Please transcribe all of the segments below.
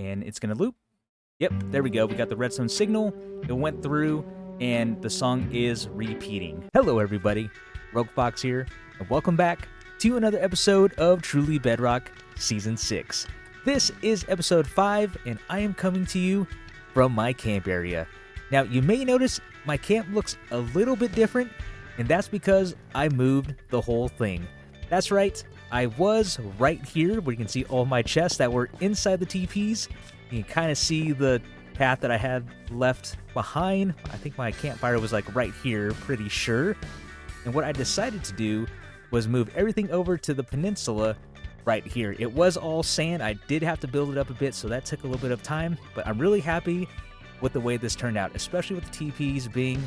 and it's gonna loop. Yep, there we go. We got the redstone signal. It went through, and the song is repeating. Hello, everybody. Roguefox here, and welcome back to another episode of Truly Bedrock Season 6. This is episode 5, and I am coming to you from my camp area. Now, you may notice my camp looks a little bit different, and that's because I moved the whole thing. That's right, I was right here where you can see all my chests that were inside the TPs. You can kind of see the path that I had left behind. I think my campfire was like right here, pretty sure. And what I decided to do was move everything over to the peninsula right here. It was all sand. I did have to build it up a bit, so that took a little bit of time, but I'm really happy with the way this turned out, especially with the TPs being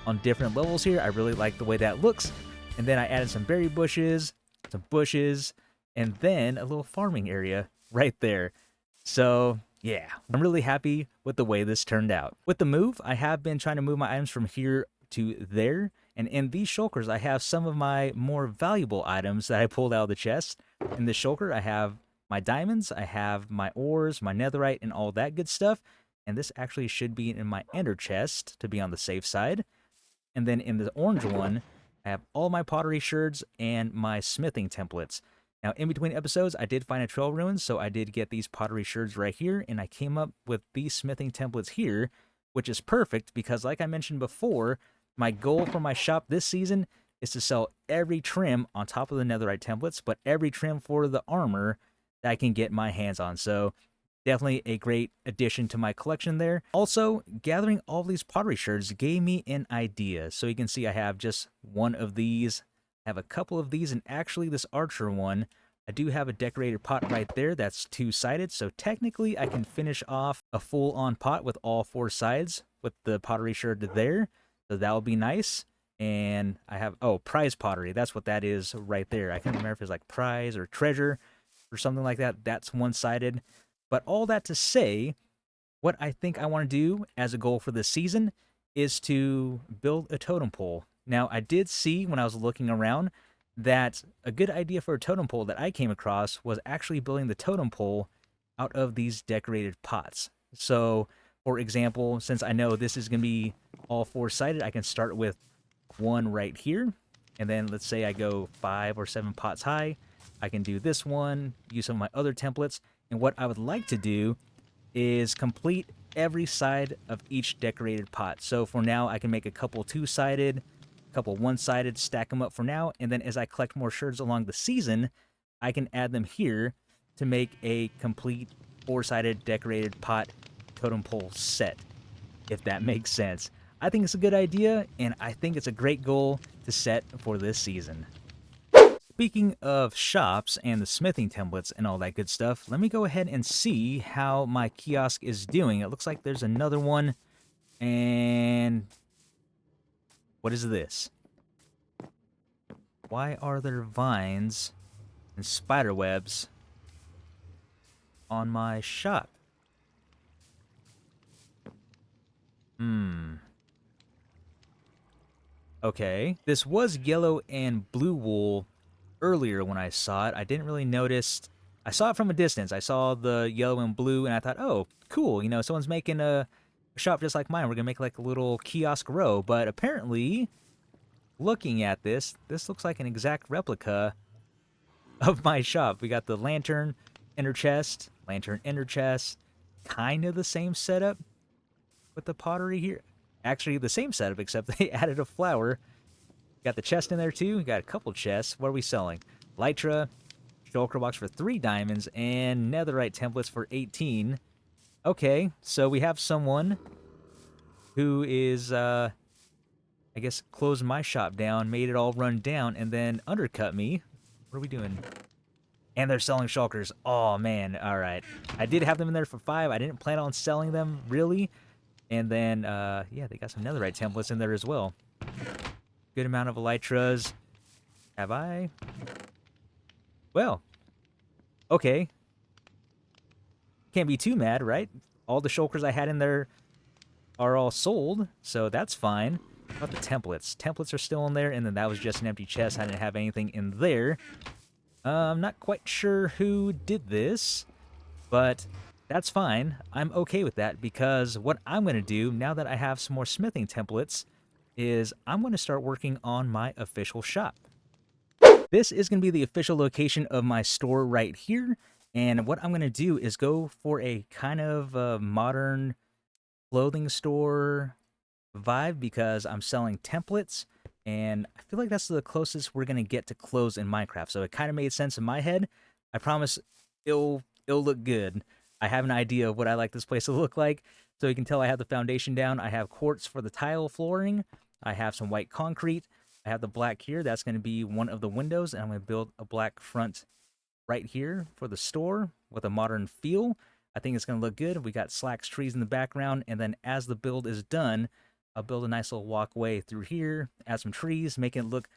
on different levels here. I really like the way that looks. And then I added some berry bushes, some bushes, and then a little farming area right there. So yeah, I'm really happy with the way this turned out. With the move, I have been trying to move my items from here to there. And in these shulkers, I have some of my more valuable items that I pulled out of the chest. In the shulker, I have my diamonds, I have my ores, my netherite, and all that good stuff. And this actually should be in my ender chest to be on the safe side. And then in the orange one, I have all my pottery sherds and my smithing templates. Now, in between episodes, I did find a trail ruins, so I did get these pottery sherds right here, and I came up with these smithing templates here, which is perfect because, like I mentioned before, my goal for my shop this season is to sell every trim on top of the netherite templates, but every trim for the armor that I can get my hands on. So definitely a great addition to my collection there. Also, gathering all these pottery sherds gave me an idea. So you can see I have just one of these, I have a couple of these, and actually this archer one, I do have a decorated pot right there that's two-sided. So technically I can finish off a full-on pot with all four sides with the pottery sherd there. So that would be nice. And I have, oh, prize pottery. That's what that is right there. I can't remember if it's like prize or treasure or something like that. That's one-sided. But all that to say, what I think I want to do as a goal for this season is to build a totem pole. Now, I did see when I was looking around that a good idea for a totem pole that I came across was actually building the totem pole out of these decorated pots. So, for example, since I know this is going to be all four-sided, I can start with one right here. And then let's say I go 5 or 7 pots high. I can do this one, use some of my other templates. And what I would like to do is complete every side of each decorated pot. So for now, I can make a couple two-sided, a couple one-sided, stack them up for now. And then as I collect more sherds along the season, I can add them here to make a complete four-sided decorated pot totem pole set, if that makes sense. I think it's a good idea, and I think it's a great goal to set for this season. Speaking of shops and the smithing templates and all that good stuff, let me go ahead and see how my kiosk is doing. It looks like there's another one, and what is this? Why are there vines and spider webs on my shop? Okay, this was yellow and blue wool earlier when I saw it. I didn't really notice. I saw it from a distance. I saw the yellow and blue, and I thought, oh, cool. You know, someone's making a shop just like mine. We're going to make like a little kiosk row. But apparently, looking at this looks like an exact replica of my shop. We got the lantern, ender chest, lantern, ender chest. Kind of the same setup with the pottery here. Actually, the same setup, except they added a flower. Got the chest in there too. Got a couple chests. What are we selling? Lytra, shulker box for 3 diamonds, and netherite templates for 18. Okay, so we have someone who is, I guess, closed my shop down, made it all run down, and then undercut me. What are we doing? And they're selling shulkers. Oh, man. All right. I did have them in there for 5. I didn't plan on selling them, really. And then, yeah, they got some netherite templates in there as well. Good amount of elytras. Have I? Well, okay. Can't be too mad, right? All the shulkers I had in there are all sold, so that's fine. How about the templates? Templates are still in there, and then that was just an empty chest. I didn't have anything in there. I'm not quite sure who did this, but That's fine. I'm okay with that because what I'm going to do now that I have some more smithing templates is I'm going to start working on my official shop. This is going to be the official location of my store right here. And what I'm going to do is go for a kind of modern clothing store vibe because I'm selling templates. And I feel like that's the closest we're going to get to clothes in Minecraft. So it kind of made sense in my head. I promise it'll look good. I have an idea of what I like this place to look like. So you can tell I have the foundation down. I have quartz for the tile flooring. I have some white concrete. I have the black here. That's going to be one of the windows. And I'm going to build a black front right here for the store with a modern feel. I think it's going to look good. We got slacks trees in the background. And then as the build is done, I'll build a nice little walkway through here, add some trees, make it look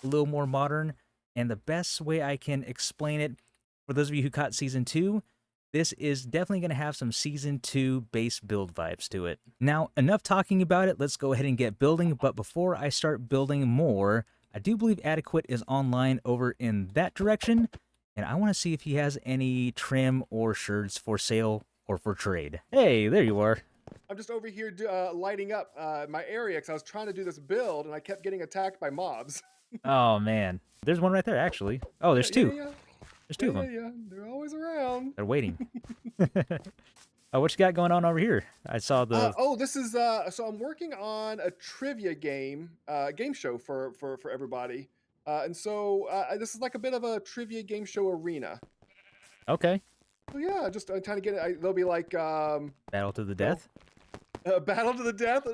a little more modern. And the best way I can explain it, for those of you who caught season 2, this is definitely going to have some season 2 base build vibes to it. Now, enough talking about it. Let's go ahead and get building. But before I start building more, I do believe Adequate is online over in that direction. And I want to see if he has any trim or shirts for sale or for trade. Hey, there you are. I'm just over here lighting up my area because I was trying to do this build and I kept getting attacked by mobs. Oh, man. There's one right there, actually. Oh, Yeah, there's yeah, two. yeah, There's two yeah, of yeah, them. yeah. They're always around. They're waiting. What you got going on over here? I saw the... Oh, this is so I'm working on a trivia game show for everybody, and so this is like a bit of a trivia game show arena. Okay. So yeah, just trying to get it. They'll be like, Battle to the you know, death? battle to the death.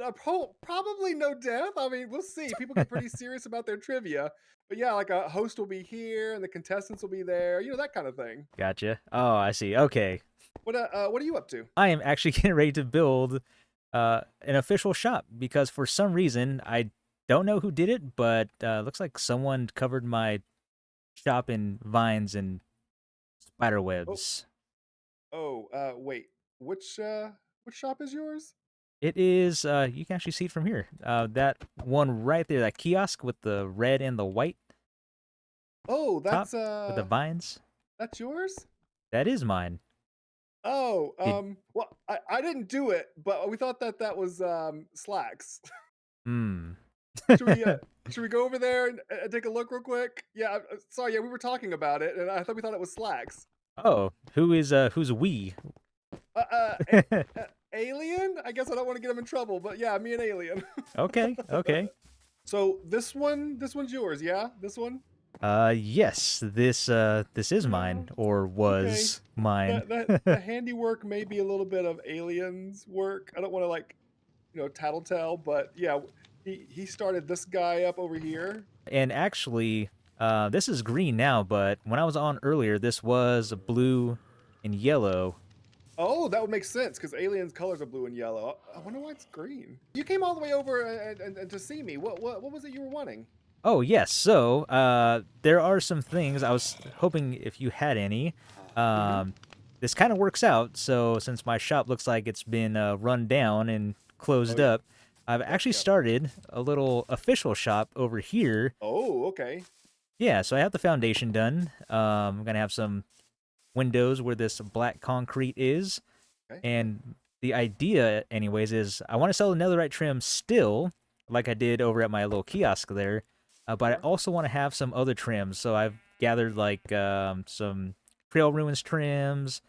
Probably no death. I mean, we'll see. People get pretty serious about their trivia, but yeah, like a host will be here and the contestants will be there. You know, that kind of thing. Gotcha. Oh, I see. Okay. What are you up to? I am actually getting ready to build an official shop because for some reason, I don't know who did it, but looks like someone covered my shop in vines and spider Oh, webs. wait. Which shop is yours? It is, you can actually see it from here. That one right there, that kiosk with the red and the white Oh, top with the vines. that's yours? That is mine. Oh, Did, well, I didn't do it, but we thought that that was Slacks. hmm. should we uh should we go over there and take a look real quick? Yeah, sorry, yeah, we were talking about it, and we thought it was Slacks. Oh, who's we? Uh, uh, Alien? I guess I don't want to get him in trouble, but yeah, me and Alien. Okay, okay. So this one's yours, yeah? This one? Yes, this is Yeah. mine or Okay. was mine. The handiwork may be a little bit of Alien's work. I don't want to like, tattletale, but yeah, he started this guy up over here. And actually, this is green now, but when I was on earlier, this was blue and yellow. Oh, that would make sense because Alien's colors are blue and yellow. I wonder why it's green. You came all the way over and to see me. What was it you were wanting? Oh, yes. So, there are some things I was hoping if you had any. Mm-hmm. Um, this kind of works out. So, since my shop looks like it's been run down and Oh closed yeah. up, I've Yep. actually Yep. started a little official shop over here. Oh, okay. Yeah, so I have the foundation done. I'm gonna have some windows where this black concrete is, Okay. Okay. and the idea, anyways, is I want to sell the netherite trim still, like I did over at my little kiosk there, but I Sure. also want to have some other trims. So I've gathered like some trail ruins trims,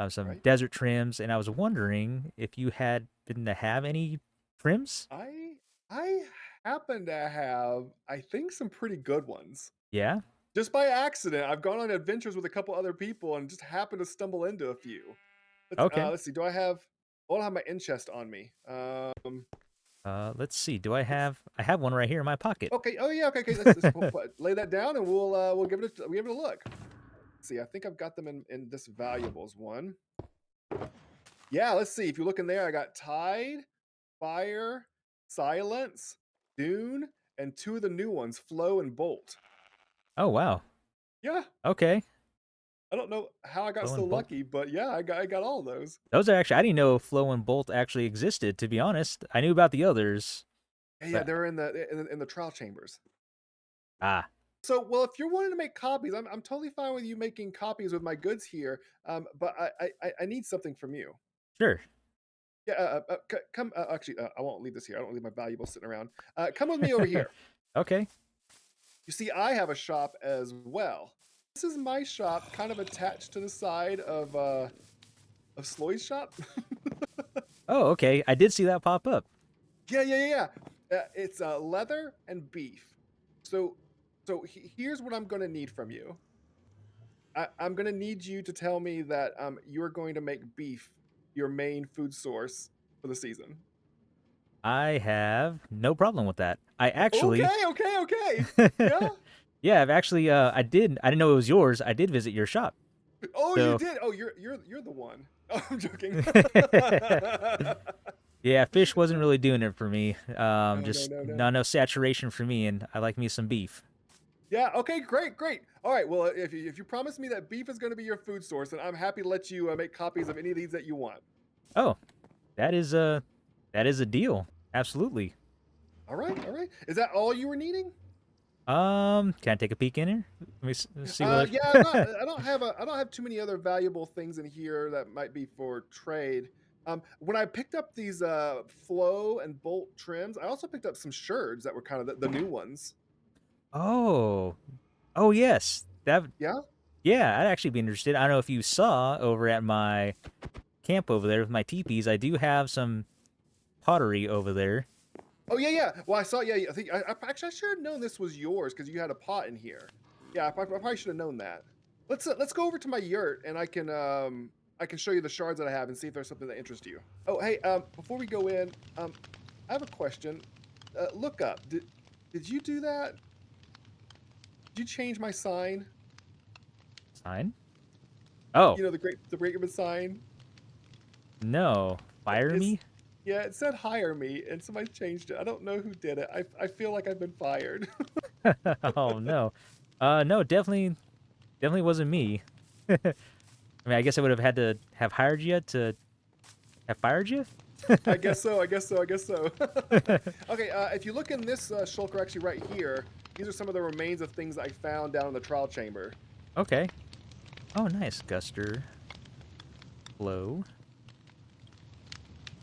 some Right. desert trims, and I was wondering if you had been to have any trims. I happen to have, I think, some pretty good ones. Yeah. Just by accident, I've gone on adventures with a couple other people and just happened to stumble into a few. Okay. Let's see. I don't have my in chest on me. Let's see. Do I Let's. have? I have one right here in my pocket. Okay. Oh yeah. Okay. Okay. Let's lay that down and we'll give it a look. Let's see. I think I've got them in this valuables one. Yeah. Let's see. If you look in there, I got tide, fire, silence, dune, and two of the new ones, flow and bolt. Oh wow. Yeah. Okay. I don't know how I got Flow so and bolt. lucky, but yeah, I got all those. Those are actually, I didn't know Flow and Bolt actually existed, to be honest. I knew about the others, Yeah, yeah, but they're in the trial chambers. ah. So, well, if you're wanting to make copies, I'm totally fine with you making copies with my goods here. But I need something from you. Sure. Yeah, come. Actually, I won't leave this here. I don't leave my valuables sitting around. Come with me over here. Okay. You see, I have a shop as well. This is my shop, kind of attached to the side of Sloyd's shop. Oh, okay. I did see that pop up. Yeah. It's leather and beef. So, here's what I'm gonna need from you. I'm gonna need you to tell me that you're going to make beef your main food source for the season. I have no problem with that. I actually, Okay. Yeah. yeah, I've actually, I didn't know it was yours. I did visit your shop. Oh, you So, did. Oh, you're the one. Oh, I'm joking. yeah, fish wasn't really doing it for me. No, no, Just no, no. not enough saturation for me, and I like me some beef. Yeah. Okay. Great. All right. Well, if you promise me that beef is going to be your food source, then I'm happy to let you make copies of any of these that you want. Oh, that is a, that is a deal. Absolutely. All right. All right. Is that all you were needing? Can I take a peek in here? Let me see what. Yeah. I'm not. I don't have too many other valuable things in here that might be for trade. When I picked up these flow and bolt trims, I also picked up some sherds that were kind of the new ones. Oh, oh yes, that. Yeah. Yeah, I'd actually be interested. I don't know if you saw over at my camp over there with my teepees. I do have some pottery over there. Oh yeah. Well, I saw. Yeah, I think actually I should have known this was yours because you had a pot in here. Yeah, I probably should have known that. Let's go over to my yurt and I can show you the shards that I have and see if there's something that interests you. Oh hey, before we go in, I have a question. Look up. Did you do that? Did you change my sign? Sign? Oh, You know the Great Ribbon sign. no. Fire It's me? yeah, it said hire me and somebody changed it. I don't know who did it. I feel like I've been fired. Oh no. No, definitely wasn't me. I mean, I guess I would have had to have hired you to have fired you? I guess so. Okay, if you look in this shulker, actually right here, these are some of the remains of things I found down in the trial chamber. Okay. Oh, nice. Guster. Blow.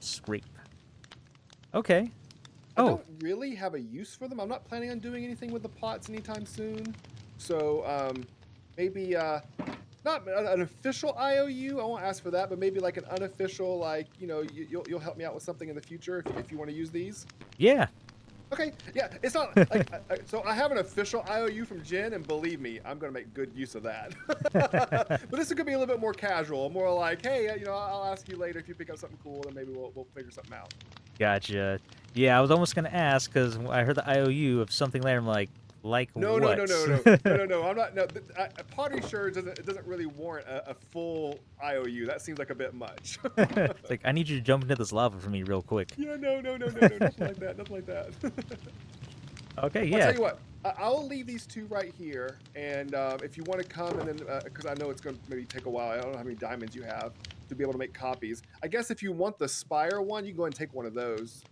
Scrape. Okay. I Oh, don't really have a use for them. I'm not planning on doing anything with the pots anytime soon. So maybe not an official IOU. I won't ask for that, but maybe like an unofficial, like you'll help me out with something in the future if you want to use these. yeah. Okay, yeah, it's not like so. I have an official IOU from Jen, and believe me, I'm gonna make good use of that. But this is gonna be a little bit more casual, more like, hey, I'll ask you later if you pick up something cool, and maybe we'll figure something out. Gotcha. Yeah, I was almost gonna ask because I heard the IOU of something there. I'm like No, no, what? no, no, no, no, no, no. I'm not. No, pottery sure doesn't really warrant a full IOU. That seems like a bit much. It's like I need you to jump into this lava for me real quick. Yeah, no, nothing like that, nothing like that. Okay, I'll tell yeah. you what. I'll leave these two right here, and if you want to come and then, because I know it's going to maybe take a while. I don't know how many diamonds you have to be able to make copies. I guess if you want the spire one, you can go ahead and take one of those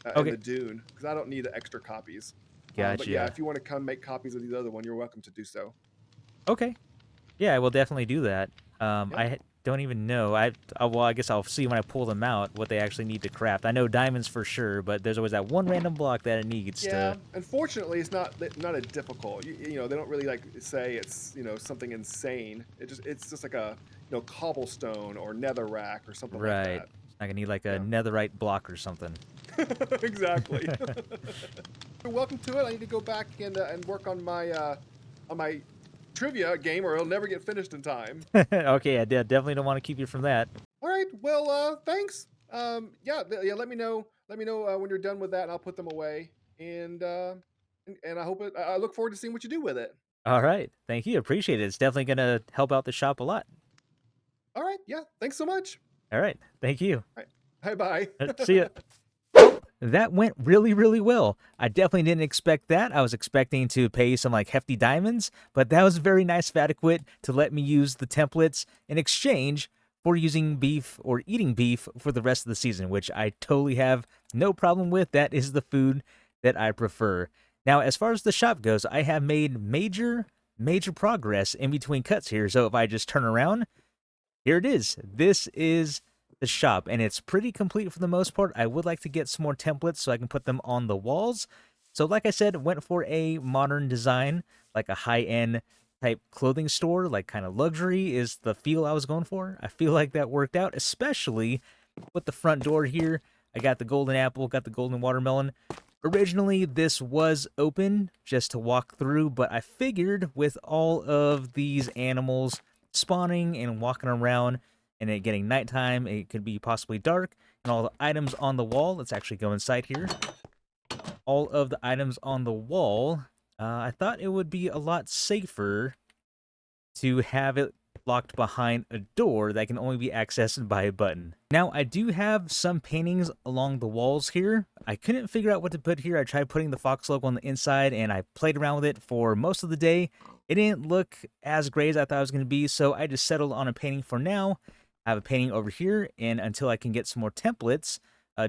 in Okay, the dune, because I don't need the extra copies. But yeah, gotcha. if you want to come make copies of these other one, you're welcome to do so. Okay, yeah, I will definitely do that. Yep. Don't even know. Well, I guess I'll see when I pull them out what they actually need to craft. I know diamonds for sure, but there's always that one random block that it needs Yeah, to. unfortunately, it's not a difficult. They don't really like say it's something insane. It's just like a cobblestone or netherrack or something like Right. that. I can need like a Yeah, netherite block or something. exactly. You're welcome to it. I need to go back and work on my trivia game, or it'll never get finished in time. Okay, I definitely don't want to keep you from that. All right. Well, thanks. Yeah. Let me know. Let me know when you're done with that, and I'll put them away. And I hope I look forward to seeing what you do with it. All right. Thank you. Appreciate it. It's definitely going to help out the shop a lot. All right. Yeah. Thanks so much. All right. Thank you. All right. Bye. See ya. That went really, really well. I definitely didn't expect that. I was expecting to pay some like hefty diamonds, but that was very nice of Adequate to let me use the templates in exchange for using beef or eating beef for the rest of the season, which I totally have no problem with. That is the food that I prefer. Now, as far as the shop goes, I have made major progress in between cuts here. So if I just turn around, here it is. This is the shop, and it's pretty complete for the most part. I would like to get some more templates so I can put them on the walls. So like I said, went for a modern design, like a high-end type clothing store, like kind of luxury is the feel I was going for. I feel like that worked out, especially with the front door here. I got the golden apple, got the golden watermelon. Originally, this was open just to walk through, but I figured with all of these animals spawning and walking around and it getting nighttime, it could be possibly dark, and all the items on the wall, let's actually go inside here. All of the items on the wall, I thought it would be a lot safer to have it locked behind a door that can only be accessed by a button. Now, I do have some paintings along the walls here. I couldn't figure out what to put here. I tried putting the Fox logo on the inside, and I played around with it for most of the day. It didn't look as great as I thought it was going to be, so I just settled on a painting for now. I have a painting over here, and until I can get some more templates,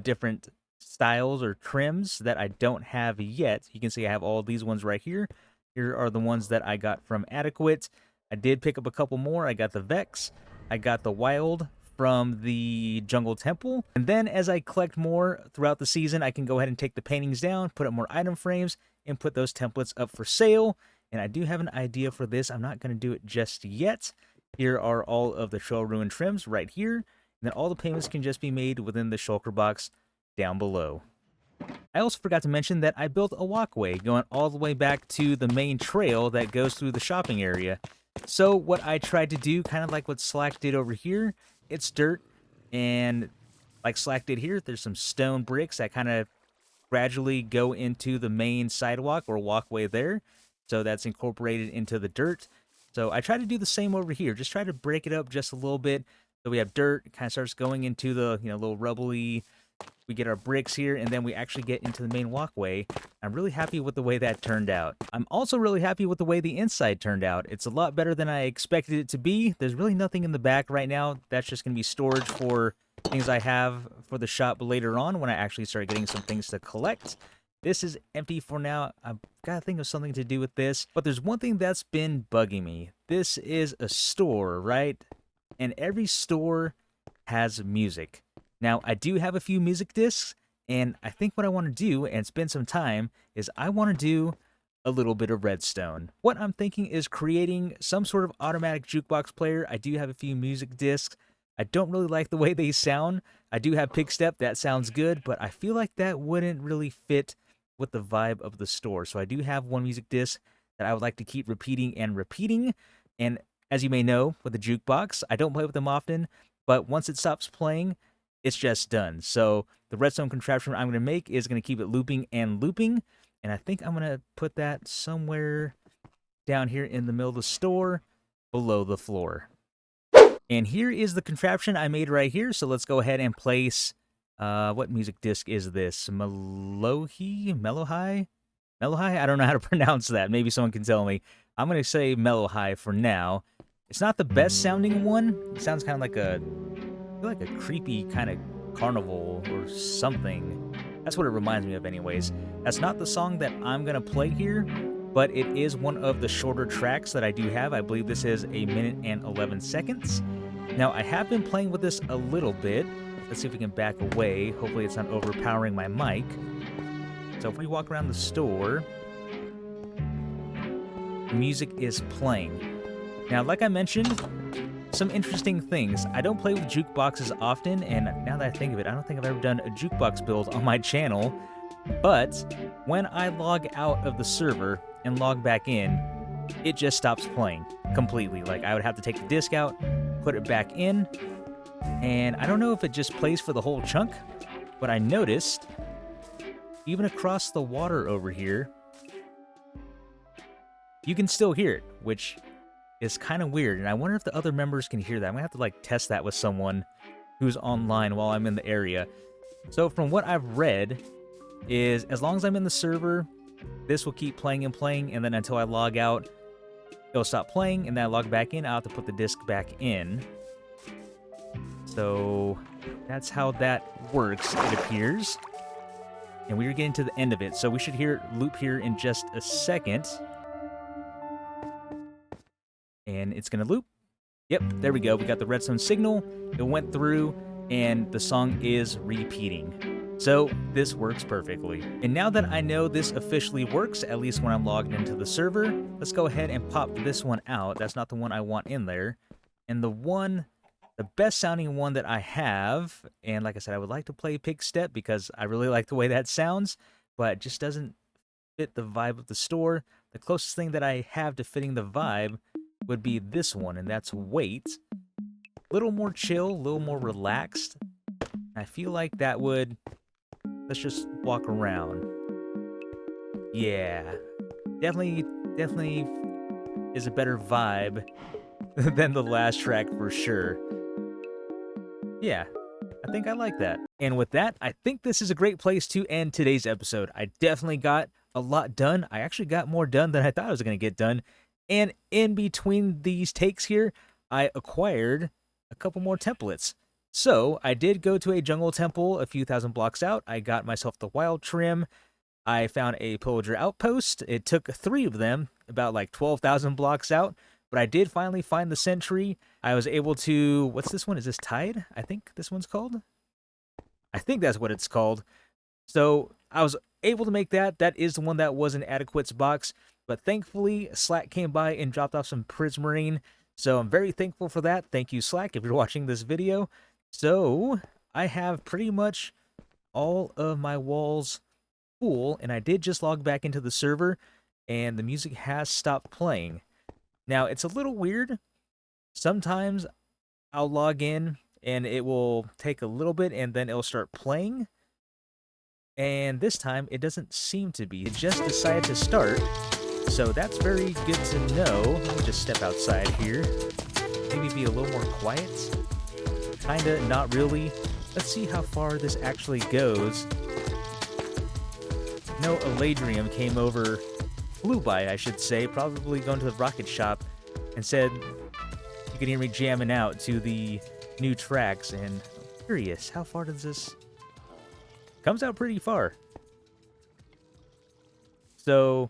different styles or trims that I don't have yet. You can see I have all these ones right here. Here are the ones that I got from Adequate. I did pick up a couple more. I got the Vex. I got the Wild from the Jungle Temple. And then as I collect more throughout the season, I can go ahead and take the paintings down, put up more item frames, and put those templates up for sale. And I do have an idea for this. I'm not going to do it just yet. Here are all of the Trail Ruin trims right here. And then all the payments can just be made within the shulker box down below. I also forgot to mention that I built a walkway going all the way back to the main trail that goes through the shopping area. So what I tried to do, kind of like what Slack did over here, it's dirt, and like Slack did here, there's some stone bricks that kind of gradually go into the main sidewalk or walkway there. So that's incorporated into the dirt. So I try to do the same over here, just try to break it up just a little bit. So we have dirt, it kind of starts going into the, little rubbly. We get our bricks here, and then we actually get into the main walkway. I'm really happy with the way that turned out. I'm also really happy with the way the inside turned out. It's a lot better than I expected it to be. There's really nothing in the back right now. That's just going to be storage for things I have for the shop later on when I actually start getting some things to collect. This is empty for now. I've got to think of something to do with this. But there's one thing that's been bugging me. This is a store, right? And every store has music. Now, I do have a few music discs, and I think what I want to do and spend some time is I want to do a little bit of Redstone. What I'm thinking is creating some sort of automatic jukebox player. I do have a few music discs. I don't really like the way they sound. I do have Pigstep, that sounds good, but I feel like that wouldn't really fit with the vibe of the store. So I do have one music disc that I would like to keep repeating and repeating. And as you may know, with the jukebox, I don't play with them often, but once it stops playing, it's just done. So the redstone contraption I'm going to make is going to keep it looping and looping. And I think I'm going to put that somewhere down here in the middle of the store below the floor. And here is the contraption I made right here. So let's go ahead and place, what music disc is this? Mellowhigh? I don't know how to pronounce that. Maybe someone can tell me. I'm going to say Mellowhigh for now. It's not the best sounding one. It sounds kind of like a creepy kind of carnival or something. That's what it reminds me of anyways. That's not the song that I'm going to play here, but it is one of the shorter tracks that I do have. I believe this is 1 minute and 11 seconds. Now, I have been playing with this a little bit. Let's see if we can back away. Hopefully it's not overpowering my mic. So if we walk around the store, the music is playing. Now, like I mentioned, some interesting things. I don't play with jukeboxes often, and now that I think of it, I don't think I've ever done a jukebox build on my channel, but when I log out of the server and log back in, it just stops playing completely. Like, I would have to take the disc out, put it back in, and I don't know if it just plays for the whole chunk, but I noticed, even across the water over here, you can still hear it, which is kind of weird, and I wonder if the other members can hear that. I'm gonna have to test that with someone who's online while I'm in the area. So from what I've read is as long as I'm in the server, this will keep playing and playing, and then until I log out, it'll stop playing, and then I log back in, I'll have to put the disc back in. So that's how that works, it appears. and we are getting to the end of it, so we should hear it loop here in just a second. And it's gonna loop. Yep, there we go. We got the redstone signal. It went through, and the song is repeating. So this works perfectly. And now that I know this officially works, at least when I'm logged into the server, let's go ahead and pop this one out. That's not the one I want in there. And the best sounding one that I have, and like I said, I would like to play Pig Step because I really like the way that sounds, but it just doesn't fit the vibe of the store. The closest thing that I have to fitting the vibe would be this one, and that's Wait. A little more chill, a little more relaxed. I feel like that would... Let's just walk around. Yeah. Definitely is a better vibe than the last track for sure. Yeah, I think I like that. And with that, I think this is a great place to end today's episode. I definitely got a lot done. I actually got more done than I thought I was going to get done. And in between these takes here, I acquired a couple more templates. So I did go to a jungle temple a few thousand blocks out. I got myself the wild trim. I found a pillager outpost. It took 3 of them, about like 12,000 blocks out. But I did finally find the sentry. I was able to... What's this one? Is this Tide? I think this one's called. I think that's what it's called. So I was able to make that. That is the one that was in Adequate's box. But thankfully, Slack came by and dropped off some Prismarine. So I'm very thankful for that. Thank you, Slack, if you're watching this video. So I have pretty much all of my walls full. And I did just log back into the server. And the music has stopped playing. Now, it's a little weird. Sometimes I'll log in and it will take a little bit and then it'll start playing. And this time, it doesn't seem to be. It just decided to start. So that's very good to know. Let me just step outside here. Maybe be a little more quiet. Kinda, not really. Let's see how far this actually goes. No, Eladrium came over, flew by, I should say, probably going to the rocket shop, and said you could hear me jamming out to the new tracks, and I'm curious, how far does this... Comes out pretty far. So,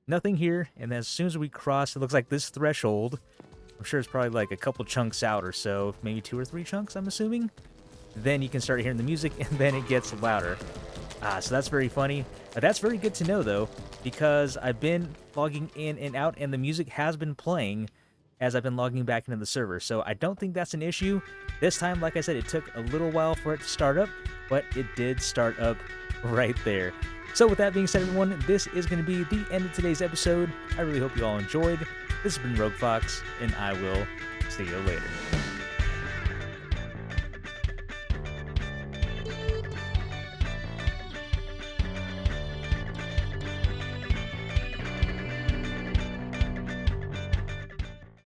nothing here, and as soon as we cross, it looks like this threshold, I'm sure it's probably like a couple chunks out or so, maybe 2 or 3 chunks, I'm assuming. Then you can start hearing the music, and then it gets louder. So that's very funny. That's very good to know, though, because I've been logging in and out, and the music has been playing as I've been logging back into the server. So I don't think that's an issue. This time, like I said, it took a little while for it to start up, but it did start up right there. So with that being said, everyone, this is going to be the end of today's episode. I really hope you all enjoyed. This has been Rogue Fox, and I will see you later.